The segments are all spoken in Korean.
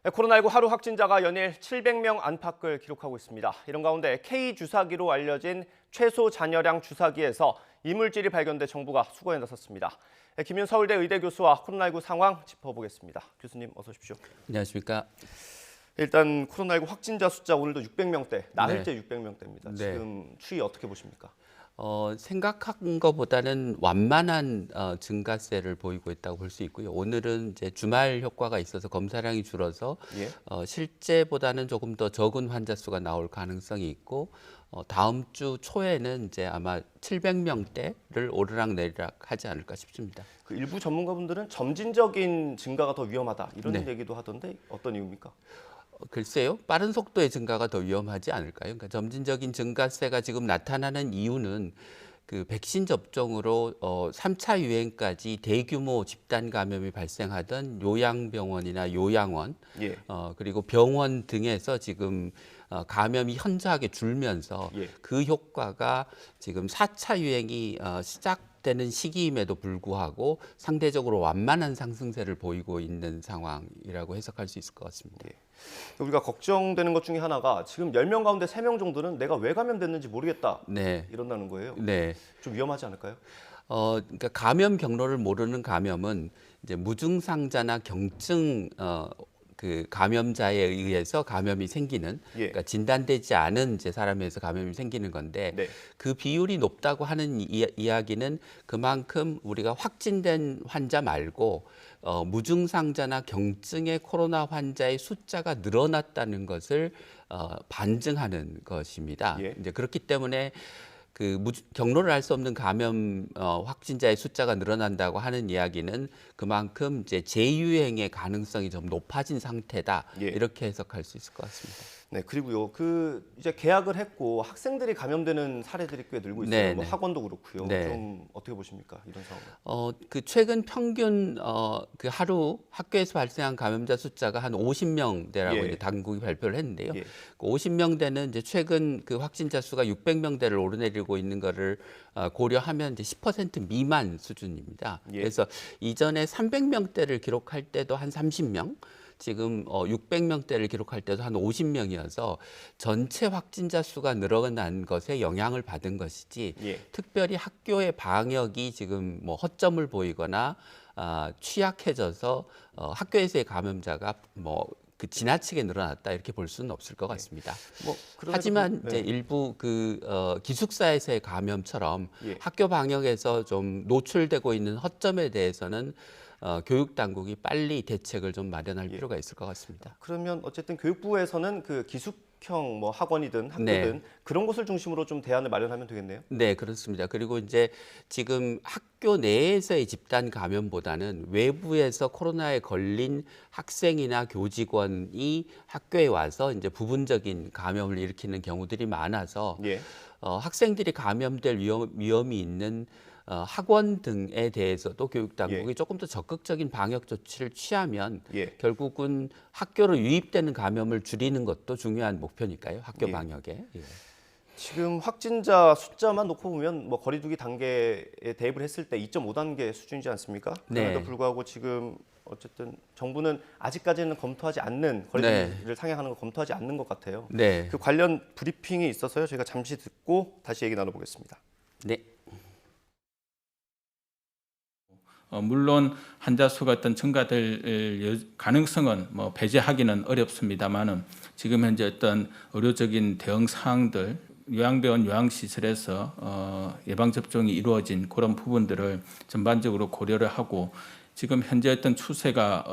네, 코로나19 하루 확진자가 연일 700명 안팎을 기록하고 있습니다. 이런 가운데 K주사기로 알려진 최소 잔여량 주사기에서 이물질이 발견돼 정부가 수거에 나섰습니다. 네, 김윤 서울대 의대 교수와 코로나19 상황 짚어보겠습니다. 교수님 어서 오십시오. 안녕하십니까. 일단 코로나19 확진자 숫자 오늘도 600명대, 나흘째 600명대입니다. 네. 지금 추이 어떻게 보십니까? 생각한 것보다는 완만한 증가세를 보이고 있다고 볼 수 있고요. 오늘은 이제 주말 효과가 있어서 검사량이 줄어서 예. 실제보다는 조금 더 적은 환자 수가 나올 가능성이 있고 다음 주 초에는 이제 아마 700명대를 오르락내리락 하지 않을까 싶습니다. 그 일부 전문가분들은 점진적인 증가가 더 위험하다 이런 네. 얘기도 하던데 어떤 이유입니까? 글쎄요, 빠른 속도의 증가가 더 위험하지 않을까요? 그러니까 점진적인 증가세가 지금 나타나는 이유는 그 백신 접종으로 3차 유행까지 대규모 집단 감염이 발생하던 요양병원이나 요양원, 예. 그리고 병원 등에서 지금 감염이 현저하게 줄면서 예. 그 효과가 지금 4차 유행이 시작되는 시기임에도 불구하고 상대적으로 완만한 상승세를 보이고 있는 상황이라고 해석할 수 있을 것 같습니다. 예. 우리가 걱정되는 것 중에 하나가 지금 10명 가운데 3명 정도는 내가 왜 감염됐는지 모르겠다 네. 이런다는 거예요. 네. 좀 위험하지 않을까요? 그러니까 감염 경로를 모르는 감염은 이제 무증상자나 경증 그 감염자에 의해서 감염이 생기는, 예. 그러니까 진단되지 않은 이제 사람에서 감염이 생기는 건데 네. 그 비율이 높다고 하는 이야기는 그만큼 우리가 확진된 환자 말고 무증상자나 경증의 코로나 환자의 숫자가 늘어났다는 것을 반증하는 것입니다. 예. 이제 그렇기 때문에 그 경로를 알 수 없는 감염 확진자의 숫자가 늘어난다고 하는 이야기는 그만큼 이제 재유행의 가능성이 좀 높아진 상태다. 예. 이렇게 해석할 수 있을 것 같습니다. 네, 그리고요. 이제 개학을 했고 학생들이 감염되는 사례들이 꽤 늘고 있어요. 네, 뭐 네. 학원도 그렇고요. 네. 좀 어떻게 보십니까? 이런 상황. 그 최근 평균 그 하루 학교에서 발생한 감염자 숫자가 한 50명대라고 예. 이제 당국이 발표를 했는데요. 예. 그 50명대는 이제 최근 그 확진자 수가 600명대를 오르내리고 있는 거를 고려하면 이제 10% 미만 수준입니다. 예. 그래서 이전에 300명대를 기록할 때도 한 30명, 지금 600명대를 기록할 때도 한 50명이어서 전체 확진자 수가 늘어난 것에 영향을 받은 것이지 예. 특별히 학교의 방역이 지금 뭐 허점을 보이거나 취약해져서 학교에서의 감염자가 뭐 그 지나치게 늘어났다 이렇게 볼 수는 없을 것 같습니다. 뭐 그럼에도 하지만 불- 이제 네. 일부 그 기숙사에서의 감염처럼 예. 학교 방역에서 좀 노출되고 있는 허점에 대해서는 교육 당국이 빨리 대책을 좀 마련할 예. 필요가 있을 것 같습니다. 그러면 어쨌든 교육부에서는 그 기숙형 뭐 학원이든 학교든 네. 그런 곳을 중심으로 좀 대안을 마련하면 되겠네요. 네, 그렇습니다. 그리고 이제 지금 학교 내에서의 집단 감염보다는 외부에서 코로나에 걸린 학생이나 교직원이 학교에 와서 이제 부분적인 감염을 일으키는 경우들이 많아서 예. 학생들이 감염될 위험이 있는 학원 등에 대해서도 교육 당국이 예. 조금 더 적극적인 방역 조치를 취하면 예. 결국은 학교로 유입되는 감염을 줄이는 것도 중요한 목표니까요. 학교 예. 방역에. 예. 지금 확진자 숫자만 놓고 보면 뭐 거리두기 단계에 대입을 했을 때 2.5단계 수준이지 않습니까? 그럼에도 네. 불구하고 지금 어쨌든 정부는 아직까지는 검토하지 않는 거리두기를 상향하는 걸 검토하지 않는 것 같아요. 네. 그 관련 브리핑이 있어서요. 저희가 잠시 듣고 다시 얘기 나눠보겠습니다. 네. 물론 환자 수가 어떤 증가될 가능성은 뭐 배제하기는 어렵습니다만은 지금 현재 어떤 의료적인 대응 사항들 요양병원 요양시설에서 예방 접종이 이루어진 그런 부분들을 전반적으로 고려를 하고 지금 현재 어떤 추세가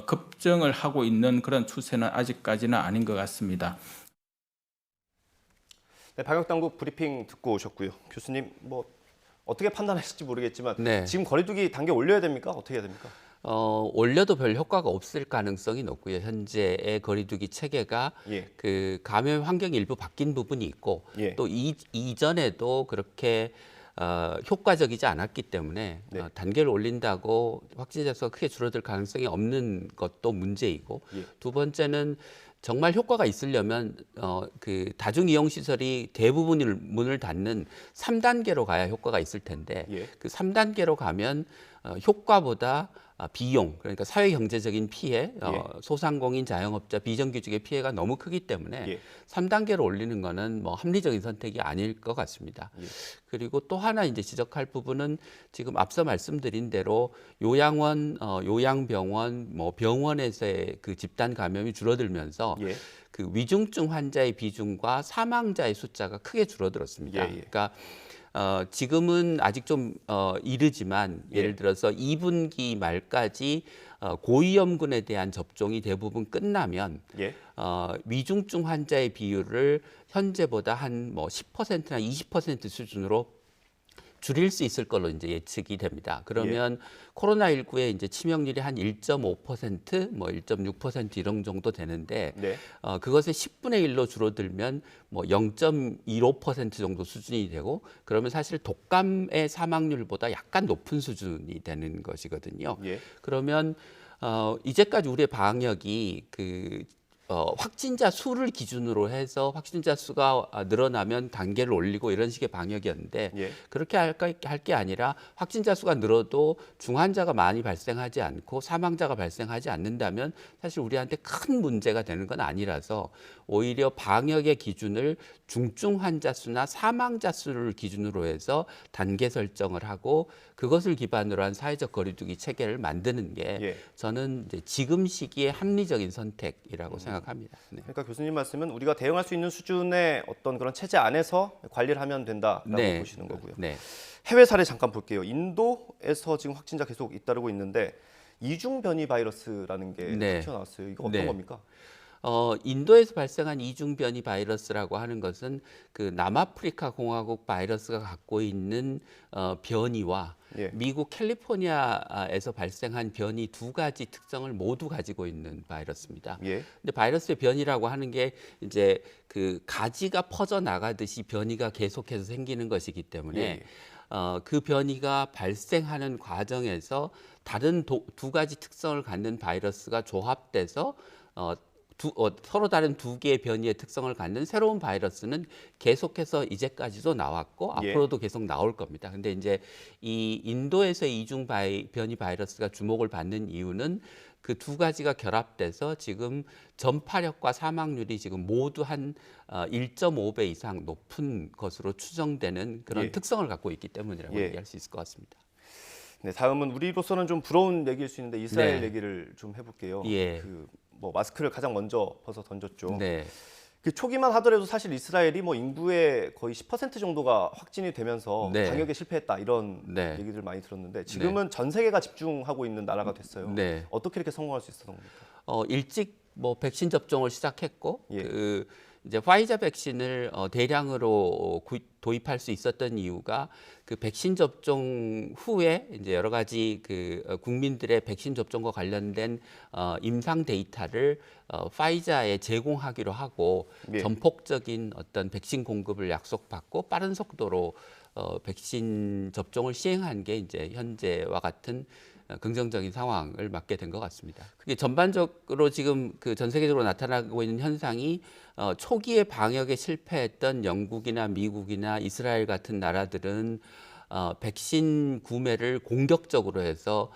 급증을 하고 있는 그런 추세는 아직까지는 아닌 것 같습니다. 네, 방역당국 브리핑 듣고 오셨고요. 교수님 뭐 어떻게 판단하실지 모르겠지만 네. 지금 거리두기 단계 올려야 됩니까? 어떻게 해야 됩니까? 올려도 별 효과가 없을 가능성이 높고요. 현재의 거리두기 체계가 예. 그 감염 환경이 일부 바뀐 부분이 있고 예. 또 이전에도 그렇게 효과적이지 않았기 때문에 네. 단계를 올린다고 확진자 수가 크게 줄어들 가능성이 없는 것도 문제이고 예. 두 번째는 정말 효과가 있으려면 그 다중 이용 시설이 대부분을 문을 닫는 3단계로 가야 효과가 있을 텐데 예. 그 3단계로 가면 효과보다 비용, 그러니까 사회 경제적인 피해, 예. 소상공인 자영업자 비정규직의 피해가 너무 크기 때문에 예. 3단계로 올리는 거는 뭐 합리적인 선택이 아닐 것 같습니다. 예. 그리고 또 하나 이제 지적할 부분은 지금 앞서 말씀드린 대로 요양원, 요양병원, 뭐 병원에서의 그 집단 감염이 줄어들면서 예. 그 위중증 환자의 비중과 사망자의 숫자가 크게 줄어들었습니다. 예, 예. 그러니까 지금은 아직 좀 이르지만 예를 예. 들어서 2분기 말까지 고위험군에 대한 접종이 대부분 끝나면 예. 위중증 환자의 비율을 현재보다 한 뭐 10%나 20% 수준으로 줄일 수 있을 걸로 이제 예측이 됩니다. 그러면 코로나19의 이제 치명률이 한 1.5%, 뭐 1.6% 이런 정도 되는데 네. 그것의 10분의 1로 줄어들면 뭐 0.15% 정도 수준이 되고 그러면 사실 독감의 사망률보다 약간 높은 수준이 되는 것이거든요. 예. 그러면 이제까지 우리의 방역이 확진자 수를 기준으로 해서 확진자 수가 늘어나면 단계를 올리고 이런 식의 방역이었는데 예. 그렇게 할 게 아니라 확진자 수가 늘어도 중환자가 많이 발생하지 않고 사망자가 발생하지 않는다면 사실 우리한테 큰 문제가 되는 건 아니라서 오히려 방역의 기준을 중증 환자 수나 사망자 수를 기준으로 해서 단계 설정을 하고 그것을 기반으로 한 사회적 거리두기 체계를 만드는 게 예. 저는 이제 지금 시기에 합리적인 선택이라고 생각합니다. 네. 그러니까 교수님 말씀은 우리가 대응할 수 있는 수준의 어떤 그런 체제 안에서 관리를 하면 된다라고 네. 보시는 거고요. 네. 해외 사례 잠깐 볼게요. 인도에서 지금 확진자 계속 잇따르고 있는데 이중 변이 바이러스라는 게 네. 튀어나왔어요. 이거 어떤 네. 겁니까? 인도에서 발생한 이중 변이 바이러스라고 하는 것은 그 남아프리카 공화국 바이러스가 갖고 있는 변이와 예. 미국 캘리포니아에서 발생한 변이 두 가지 특성을 모두 가지고 있는 바이러스입니다. 예. 근데 바이러스의 변이라고 하는 게 이제 그 가지가 퍼져 나가듯이 변이가 계속해서 생기는 것이기 때문에 예. 그 변이가 발생하는 과정에서 다른 두 가지 특성을 갖는 바이러스가 조합돼서 서로 다른 두 개의 변이의 특성을 갖는 새로운 바이러스는 계속해서 이제까지도 나왔고 예. 앞으로도 계속 나올 겁니다. 근데 이제 이 인도에서의 이중 변이 바이러스가 주목을 받는 이유는 그 두 가지가 결합돼서 지금 전파력과 사망률이 지금 모두 한 1.5배 이상 높은 것으로 추정되는 그런 예. 특성을 갖고 있기 때문이라고 예. 얘기할 수 있을 것 같습니다. 네, 다음은 우리로서는 좀 부러운 얘기일 수 있는데 이스라엘 네. 얘기를 좀 해볼게요. 예. 뭐 마스크를 가장 먼저 벗어 던졌죠. 네. 그 초기만 하더라도 사실 이스라엘이 뭐 인구의 거의 10% 정도가 확진이 되면서 네. 방역에 실패했다 이런 네. 얘기들 많이 들었는데 지금은 전 세계가 집중하고 있는 나라가 됐어요. 네. 어떻게 이렇게 성공할 수 있었던 겁니까? 일찍 뭐 백신 접종을 시작했고 예. 이제 화이자 백신을 대량으로 도입할 수 있었던 이유가 그 백신 접종 후에 이제 여러 가지 국민들의 백신 접종과 관련된 임상 데이터를 화이자에 제공하기로 하고 예. 전폭적인 어떤 백신 공급을 약속받고 빠른 속도로 백신 접종을 시행한 게 이제 현재와 같은 긍정적인 상황을 맞게 된 것 같습니다. 그게 전반적으로 지금 전 세계적으로 나타나고 있는 현상이 초기에 방역에 실패했던 영국이나 미국이나 이스라엘 같은 나라들은 백신 구매를 공격적으로 해서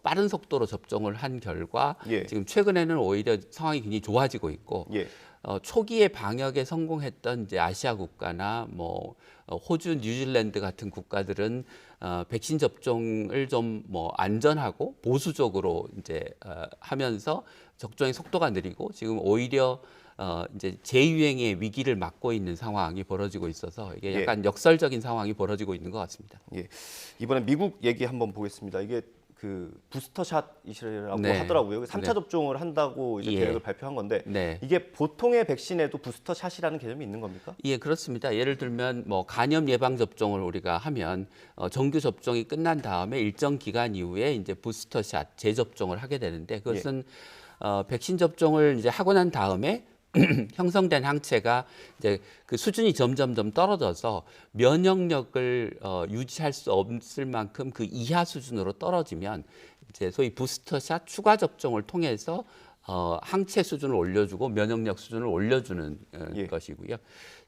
빠른 속도로 접종을 한 결과 예. 지금 최근에는 오히려 상황이 굉장히 좋아지고 있고 예. 초기에 방역에 성공했던 이제 아시아 국가나 뭐 호주, 뉴질랜드 같은 국가들은 백신 접종을 좀 뭐 안전하고 보수적으로 이제 하면서 접종의 속도가 느리고 지금 오히려 이제 재유행의 위기를 맞고 있는 상황이 벌어지고 있어서 이게 약간 역설적인 상황이 벌어지고 있는 것 같습니다. 예. 이번에 미국 얘기 한번 보겠습니다. 이게 그 부스터샷이라고 네. 하더라고요. 3차 네. 접종을 한다고 이제 예. 계획을 발표한 건데 네. 이게 보통의 백신에도 부스터샷이라는 개념이 있는 겁니까? 예, 그렇습니다. 예를 들면 뭐 간염 예방 접종을 우리가 하면 정규 접종이 끝난 다음에 일정 기간 이후에 이제 부스터샷 재접종을 하게 되는데 그것은 백신 접종을 이제 하고 난 다음에 형성된 항체가 이제 그 수준이 점점점 떨어져서 면역력을 유지할 수 없을 만큼 그 이하 수준으로 떨어지면 이제 소위 부스터샷 추가 접종을 통해서 항체 수준을 올려주고 면역력 수준을 올려주는 예. 것이고요.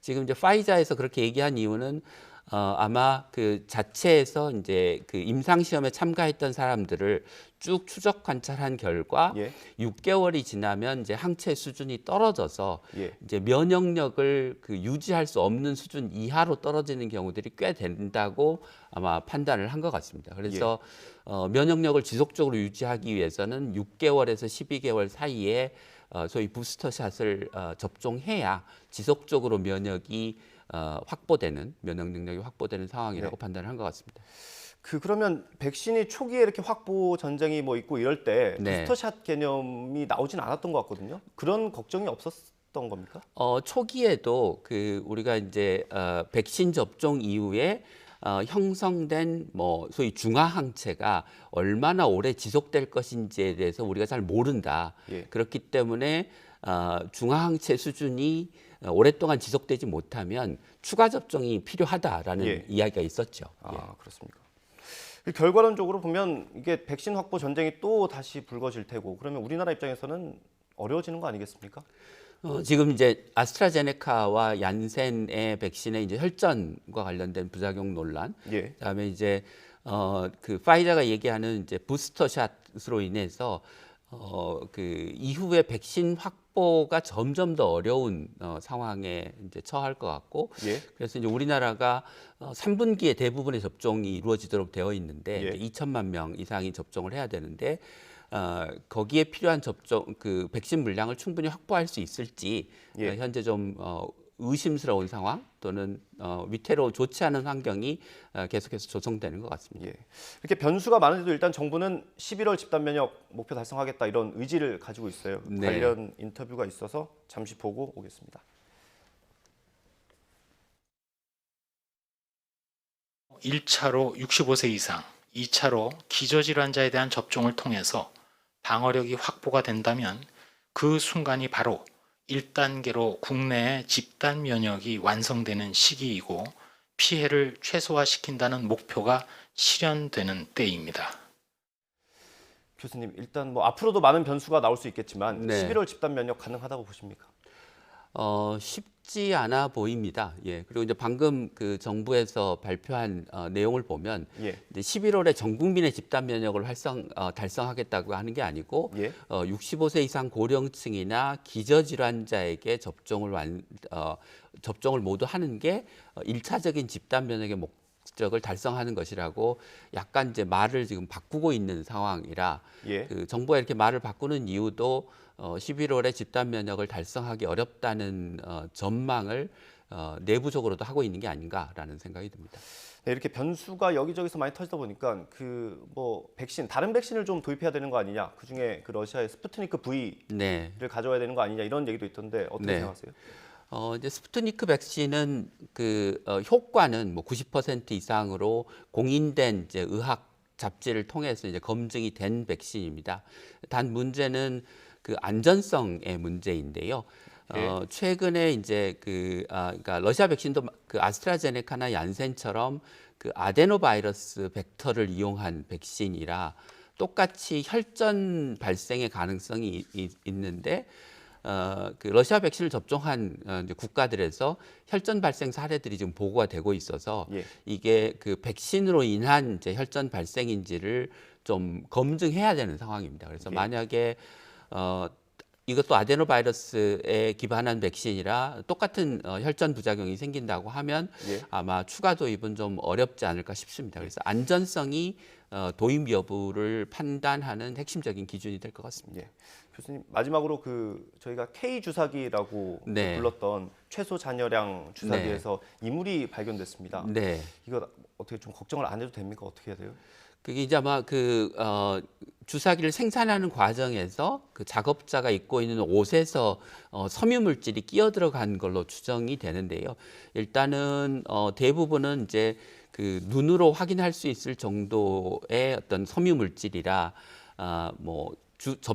지금 이제 파이자에서 그렇게 얘기한 이유는 아마 그 자체에서 이제 그 임상 시험에 참가했던 사람들을 쭉 추적 관찰한 결과 예. 6개월이 지나면 이제 항체 수준이 떨어져서 예. 이제 면역력을 그 유지할 수 없는 수준 이하로 떨어지는 경우들이 꽤 된다고 아마 판단을 한 것 같습니다. 그래서 면역력을 지속적으로 유지하기 위해서는 6개월에서 12개월 사이에 소위 부스터샷을 접종해야 지속적으로 면역이 확보되는 면역 능력이 확보되는 상황이라고 네. 판단을 한 것 같습니다. 그러면 백신이 초기에 이렇게 확보 전쟁이 뭐 있고 이럴 때 네. 부스터샷 개념이 나오진 않았던 것 같거든요. 그런 걱정이 없었던 겁니까? 초기에도 그 우리가 이제 백신 접종 이후에 형성된 뭐 소위 중화 항체가 얼마나 오래 지속될 것인지에 대해서 우리가 잘 모른다. 예. 그렇기 때문에 중화 항체 수준이 오랫동안 지속되지 못하면 추가 접종이 필요하다라는 예. 이야기가 있었죠. 아, 그렇습니까? 결과론적으로 보면 이게 백신 확보 전쟁이 또 다시 불거질 테고 그러면 우리나라 입장에서는 어려워지는 거 아니겠습니까? 지금 이제 아스트라제네카와 얀센의 백신의 이제 혈전과 관련된 부작용 논란, 예. 그다음에 이제 그 파이자가 얘기하는 이제 부스터샷으로 인해서 그 이후에 백신 확보가 점점 더 어려운 상황에 이제 처할 것 같고, 예. 그래서 이제 우리나라가 3분기에 대부분의 접종이 이루어지도록 되어 있는데 예. 이제 2천만 명 이상이 접종을 해야 되는데 거기에 필요한 접종 그 백신 물량을 충분히 확보할 수 있을지 예. 현재 좀 의심스러운 상황 또는 위태로운 좋지 않은 환경이 계속해서 조성되는 것 같습니다. 예. 이렇게 변수가 많은데도 일단 정부는 11월 집단 면역 목표 달성하겠다 이런 의지를 가지고 있어요. 네. 관련 인터뷰가 있어서 잠시 보고 오겠습니다. 1차로 65세 이상, 2차로 기저질환자에 대한 접종을 통해서 방어력이 확보가 된다면 그 순간이 바로 1단계로 국내의 집단 면역이 완성되는 시기이고 피해를 최소화시킨다는 목표가 실현되는 때입니다. 교수님, 일단 뭐 앞으로도 많은 변수가 나올 수 있겠지만 네. 11월 집단 면역 가능하다고 보십니까? 쉽지 않아 보입니다. 예. 그리고 이제 방금 그 정부에서 발표한 내용을 보면 예. 이제 11월에 전 국민의 집단 면역을 달성하겠다고 하는 게 아니고 예. 65세 이상 고령층이나 기저질환자에게 접종을 모두 하는 게 1차적인 집단 면역의 목적을 달성하는 것이라고 약간 이제 말을 지금 바꾸고 있는 상황이라 예. 그 정부가 이렇게 말을 바꾸는 이유도 11월에 집단 면역을 달성하기 어렵다는 전망을 내부적으로도 하고 있는 게 아닌가라는 생각이 듭니다. 네, 이렇게 변수가 여기저기서 많이 터지다 보니까 그 뭐 백신 다른 백신을 좀 도입해야 되는 거 아니냐? 그 중에 그 러시아의 스푸트니크 V를 네. 가져와야 되는 거 아니냐 이런 얘기도 있던데 어떻게 네. 생각하세요? 이제 스푸트니크 백신은 그 효과는 뭐 90% 이상으로 공인된 이제 의학 잡지를 통해서 이제 검증이 된 백신입니다. 단 문제는 그 안전성의 문제인데요. 예. 최근에 이제 그러니까 러시아 백신도 그 아스트라제네카나 얀센처럼 그 아데노바이러스 벡터를 이용한 백신이라 똑같이 혈전 발생의 가능성이 있는데 그 러시아 백신을 접종한 이제 국가들에서 혈전 발생 사례들이 지금 보고가 되고 있어서 예. 이게 그 백신으로 인한 이제 혈전 발생인지를 좀 검증해야 되는 상황입니다. 그래서 예. 만약에 이것도 아데노바이러스에 기반한 백신이라 똑같은 혈전 부작용이 생긴다고 하면 예. 아마 추가 도입은 좀 어렵지 않을까 싶습니다. 그래서 안전성이 도입 여부를 판단하는 핵심적인 기준이 될 것 같습니다. 예. 교수님 마지막으로 그 저희가 K 주사기라고 네. 불렀던 최소 잔여량 주사기에서 이물이 발견됐습니다. 네. 이거 어떻게 좀 걱정을 안 해도 됩니까? 어떻게 해야 돼요? 그게 이제 아마 그 주사기를 생산하는 과정에서 그 작업자가 입고 있는 옷에서 섬유 물질이 끼어 들어간 걸로 추정이 되는데요. 일단은 대부분은 이제 그 눈으로 확인할 수 있을 정도의 어떤 섬유 물질이라 뭐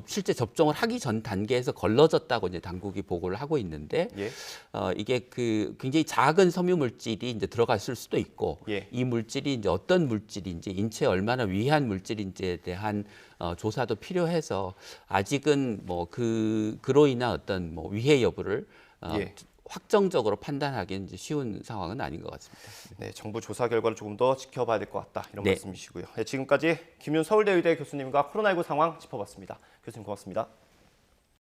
실제 접종을 하기 전 단계에서 걸러졌다고 이제 당국이 보고를 하고 있는데 예. 이게 그 굉장히 작은 섬유 물질이 이제 들어갔을 수도 있고 예. 이 물질이 이제 어떤 물질인지 인체에 얼마나 위해한 물질인지에 대한 조사도 필요해서 아직은 뭐 그로 인한 어떤 뭐 위해 여부를 예. 확정적으로 판단하기는 이제 쉬운 상황은 아닌 것 같습니다. 네, 정부 조사 결과를 조금 더 지켜봐야 될 것 같다 이런 네. 말씀이시고요. 네, 지금까지 김윤 서울대 의대 교수님과 코로나19 상황 짚어봤습니다. 교수님 고맙습니다.